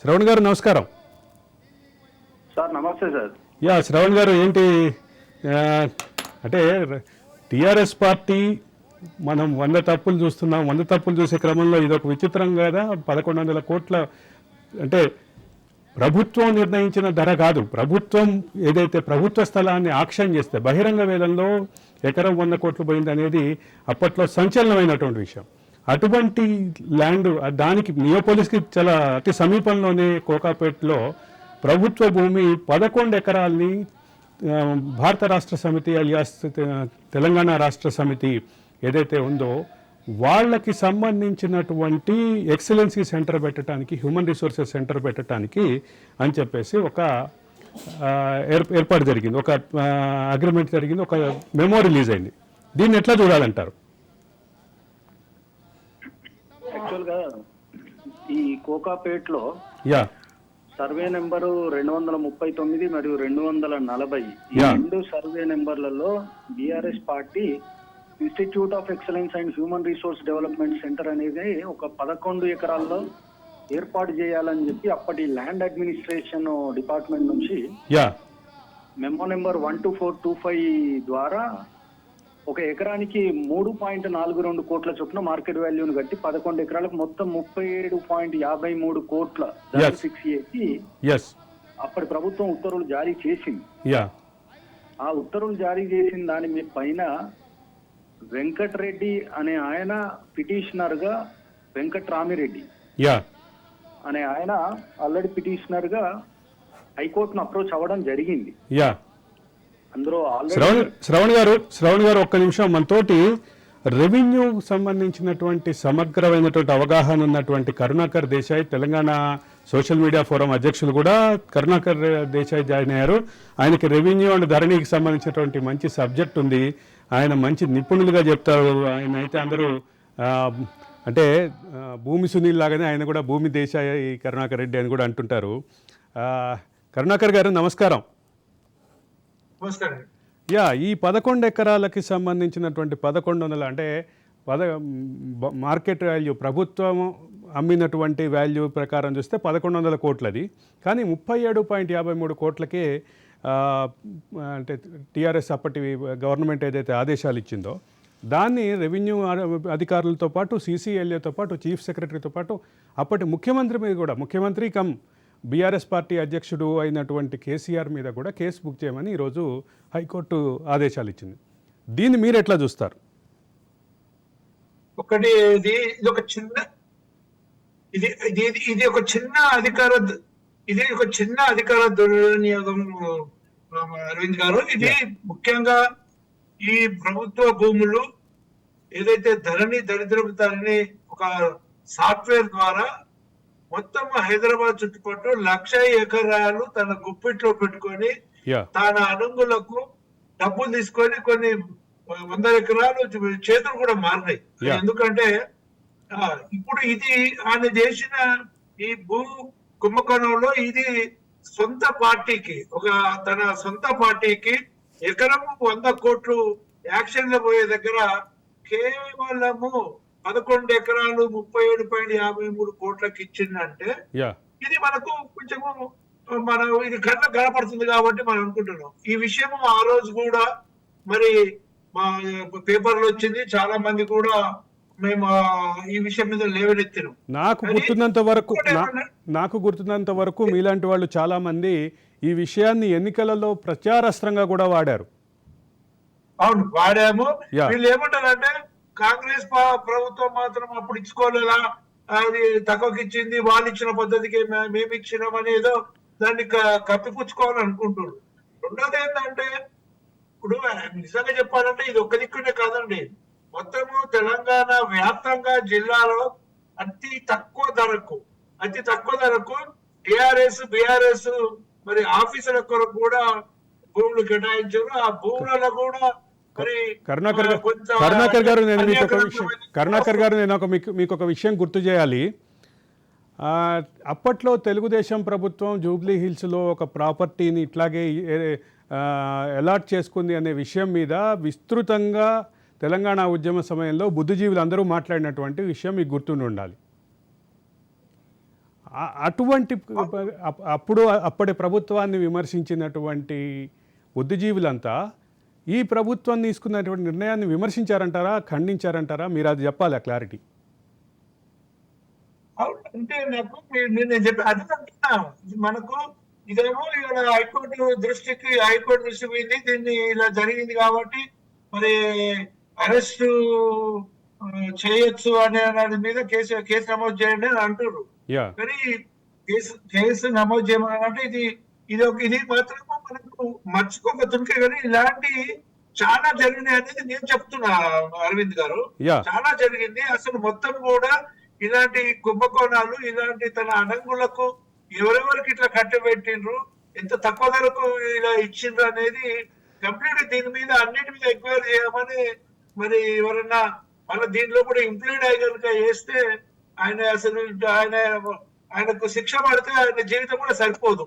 శ్రవణ్ గారు నమస్కారం. సార్ నమస్తే సార్. యా శ్రవణ్ గారు, ఏంటి అంటే టీఆర్ఎస్ పార్టీ మనం 100 తప్పులు చూస్తున్నాం. 100 తప్పులు చూసే క్రమంలో ఇదొక విచిత్రం కదా. 1100 కోట్ల అంటే ప్రభుత్వం నిర్ణయించిన ధర కాదు, ప్రభుత్వం ఏదైతే ప్రభుత్వ స్థలాన్ని ఆక్షన్ చేస్తే బహిరంగ వేలంలో ఎకరం 100 కోట్లు పోయింది అనేది అప్పట్లో సంచలనమైనటువంటి విషయం. అటువంటి ల్యాండ్ దానికి నియోపోలిస్కి చాలా అతి సమీపంలోనే కోకాపేటలో ప్రభుత్వ భూమి 11 ఎకరాల్ని భారత రాష్ట్ర సమితి అలియాస్ తెలంగాణ రాష్ట్ర సమితి ఏదైతే ఉందో వాళ్ళకి సంబంధించినటువంటి ఎక్సలెన్సీ సెంటర్ పెట్టడానికి, హ్యూమన్ రిసోర్సెస్ సెంటర్ పెట్టడానికి అని చెప్పేసి ఒక ఏర్పాటు జరిగింది, ఒక అగ్రిమెంట్ జరిగింది, ఒక మెమో రిలీజ్ అయింది. దీన్ని ఎట్లా చూడాలంటారు? యాక్చువల్గా ఈ కోకాపేట్లో యా సర్వే నెంబరు 239 మరియు 240 ఈ రెండు సర్వే నెంబర్లలో BRS party institute of excellence and human resource development centre అనేది ఒక 11 ఎకరాల్లో ఏర్పాటు చేయాలని చెప్పి అప్పటి ల్యాండ్ అడ్మినిస్ట్రేషన్ డిపార్ట్మెంట్ నుంచి మెమో నెంబర్ 12425 ద్వారా ఒక ఎకరానికి 3.42 కోట్ల చొప్పున మార్కెట్ వాల్యూను కట్టి 11 ఎకరాలకు మొత్తం 37.53 కోట్ల ఫిక్స్ చేసి అప్పటి ప్రభుత్వం ఉత్తర్వులు జారీ చేసింది. ఆ ఉత్తర్వులు జారీ చేసిన దాని పైన వెంకటరెడ్డి అనే ఆయన పిటిషనర్ గా, వెంకట్రామిరెడ్డి అనే ఆయన ఆల్రెడీ పిటిషనర్ గా హైకోర్టును అప్రోచ్ అవ్వడం జరిగింది. అందులో శ్రవణ్ గారు ఒక్క నిమిషం, మనతోటి రెవెన్యూ సంబంధించినటువంటి సమగ్రమైనటువంటి అవగాహన ఉన్నటువంటి Karunakar Desai, Telangana social media forum అధ్యక్షులు కూడా కరుణాకర్ దేశాయ్ జాయిన్ అయ్యారు. ఆయనకి రెవెన్యూ అండ్ ధరణికి సంబంధించినటువంటి మంచి సబ్జెక్ట్ ఉంది, ఆయన మంచి నిపుణులుగా చెప్తారు. ఆయన అయితే అందరూ అంటే భూమి సునీల్ లాగానే ఆయన కూడా భూమి దేశాయ్ కరుణాకర్ రెడ్డి అని కూడా అంటుంటారు. కరుణాకర్ గారు నమస్కారం. యా, ఈ 11 ఎకరాలకి సంబంధించినటువంటి 1100 అంటే మార్కెట్ వాల్యూ ప్రభుత్వం అమ్మినటువంటి వాల్యూ ప్రకారం చూస్తే 1100 కోట్లది. కానీ 37.53 కోట్లకే అంటే టీఆర్ఎస్ అప్పటి గవర్నమెంట్ ఏదైతే ఆదేశాలు ఇచ్చిందో దాన్ని రెవెన్యూ అధికారులతో పాటు, సీసీఎల్ఏతో పాటు, చీఫ్ సెక్రటరీతో పాటు అప్పటి ముఖ్యమంత్రి మీద కూడా, ముఖ్యమంత్రి కమ్ బీఆర్ఎస్ పార్టీ అధ్యక్షుడు అయినటువంటి కేసీఆర్ మీద కూడా కేసు బుక్ చేయమని ఈరోజు హైకోర్టు ఆదేశాలు ఇచ్చింది. దీన్ని మీరు ఎట్లా చూస్తారు? ఒకటి ఇది ఒక చిన్న ఇది ఒక చిన్న అధికార దుర్వినియోగం అరవింద్ గారు. ఇది ముఖ్యంగా ఈ ప్రభుత్వ భూములు ఏదైతే దరిద్రపు ధరణి ఒక సాఫ్ట్వేర్ ద్వారా మొత్తం హైదరాబాద్ చుట్టుపక్కల 1,00,000 ఎకరాలు తన గుప్పిట్లో పెట్టుకొని తన అనుంగులకు డబ్బులు తీసుకొని కొన్ని 100 ఎకరాలు చేతులు కూడా మారినాయి. ఎందుకంటే ఇప్పుడు ఇది ఆయన చేసిన ఈ భూ కుంభకోణంలో ఇది సొంత పార్టీకి, తన సొంత పార్టీకి ఎకరం 100 కోట్లు యాక్షన్ లో పోయే దగ్గర కేవలము 11 ఎకరాలు 37.53 కోట్లకి ఇచ్చిందంటే ఇది మనకు కొంచెము ఇది కనపడుతుంది కాబట్టి మనం అనుకుంటున్నాం. ఈ విషయం ఆ రోజు కూడా మరి మా పేపర్లో వచ్చింది, చాలా మంది కూడా మేము ఈ విషయం మీద లేవనెత్తినాం. నాకు గుర్తున్నంత వరకు మీలాంటి వాళ్ళు చాలా మంది ఈ విషయాన్ని ఎన్నికలలో ప్రచారాస్త్రంగా కూడా వాడారు. అవును, వాడాము. వీళ్ళు ఏమంటారంటే కాంగ్రెస్ ప్రభుత్వం మాత్రం అప్పుడు ఇచ్చుకోలేదా, అది తక్కువకి ఇచ్చింది, వాళ్ళు ఇచ్చిన పద్ధతికి మేము ఇచ్చినాం అనేదో దాన్ని కప్పిపుచ్చుకోవాలని అనుకుంటున్నారు. రెండోది ఏంటంటే ఇప్పుడు నిజంగా చెప్పాలంటే ఇది ఒక్క దిక్కునే కాదండి, మొత్తము తెలంగాణ వ్యాప్తంగా జిల్లాలో అతి తక్కువ ధరకు టిఆర్ఎస్ బీఆర్ఎస్ మరి ఆఫీసుల కొరకు కూడా భూములు కేటాయించారు. ఆ భూములలో కూడా కరుణాకర్ గారు నేను మీకు ఒక విషయం గుర్తు చేయాలి. అప్పట్లో తెలుగుదేశం ప్రభుత్వం జూబ్లీ హిల్స్లో ఒక ప్రాపర్టీని ఇట్లాగే అలాట్ చేసుకుంది అనే విషయం మీద విస్తృతంగా తెలంగాణ ఉద్యమ సమయంలో బుద్ధిజీవులు అందరూ మాట్లాడినటువంటి విషయం మీకు గుర్తుండి ఉండాలి. అటువంటి అప్పటి ప్రభుత్వాన్ని విమర్శించినటువంటి బుద్ధిజీవులంతా ఈ ప్రభుత్వం తీసుకున్నటువంటి నిర్ణయాన్ని విమర్శించారంటారా, ఖండించారంటారా? మీరు అది చెప్పాలి ఆ క్లారిటీ. అంటే నాకు నేను చెప్పి అదే అంటున్నా, మనకు ఇదేమో ఇక్కడ హైకోర్టు దృష్టికి పోయింది, దీన్ని ఇలా జరిగింది కాబట్టి మరి అరెస్ట్ చేయొచ్చు అనే దాని మీద కేసు నమోదు చేయండి అని అంటున్నారు. యా కానీ కేసు నమోదు చేయమనంటే ఇది మాత్రం మనకు మర్చిపోక తుంకే, కానీ ఇలాంటి చాలా జరిగినాయి అనేది నేను చెప్తున్నా అరవింద్ గారు. యా చాలా జరిగింది. అసలు మొత్తం కూడా ఇలాంటి కుంభకోణాలు, ఇలాంటి తన అనంగులకు ఎవరెవరికి ఇట్లా కట్టబెట్టిండ్రు, ఎంత తక్కువ ధరకు ఇలా ఇచ్చిండ్రు అనేది కంప్లీట్ దీని మీద అన్నిటి మీద ఎంక్వైరీ చేయమని, మరి ఎవరన్నా మన దీనిలో కూడా ఇంప్లీడ్ అయ్యి కనుక చేస్తే ఆయనకు శిక్ష పడితే ఆయన జీవితం కూడా సరిపోదు.